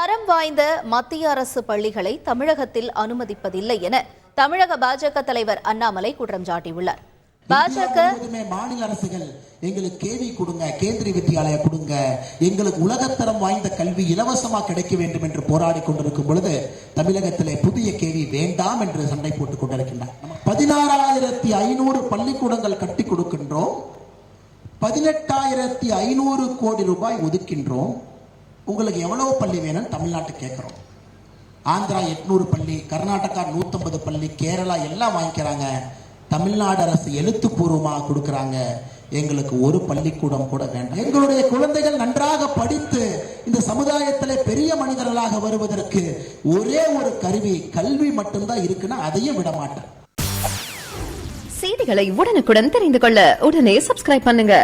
தரம் வாய்ந்த மத்திய அரசு பள்ளிகளை தமிழகத்தில் அனுமதிப்பதில்லை என தமிழக பாஜக தலைவர் அண்ணாமலை குற்றம் சாட்டியுள்ளார். பாஜக மாநில அரசுகள் எங்களுக்கு கேவி கொடுங்க, கேந்திரிய வித்யாலயா கொடுங்க, எங்களுக்கு உலகத்தரம் வாய்ந்த கல்வி இலவசமா கிடைக்க வேண்டும் என்று போராடி கொண்டிருக்கும் பொழுது தமிழகத்திலே புதிய கேவி வேண்டாம் என்று சண்டை போட்டுக் கொண்டிருக்கின்றனர். 16,500 பள்ளிக்கூடங்கள் கட்டி கொடுக்கின்றோம், 18,500 கோடி ரூபாய் ஒதுக்கின்றோம். உங்களுக்கு எவ்வளவு பள்ளி வேணும் தமிழ்நாட்டுக்கு கேட்கிறோம். ஆந்திரா 800 பள்ளி, கர்நாடகா 150 பள்ளி, கேரளா எல்லாம் வாங்கிக்கிறாங்க. தமிழ்நாடு அரசு எழுத்துப்பூர்வமாக கொடுக்கிறாங்க, எங்களுக்கு ஒரு பள்ளிக்கூடம் கூட வேண்டாம். எங்களுடைய குழந்தைகள் நன்றாக படித்து இந்த சமுதாயத்திலே பெரிய மனிதர்களாக வருவதற்கு ஒரே ஒரு கருவி கல்வி மட்டும்தான் இருக்குன்னா அதையும் விட மாட்டேன். செய்திகளை உடனுக்குடன் தெரிந்து கொள்ள உடனே சப்ஸ்கிரைப் பண்ணுங்க.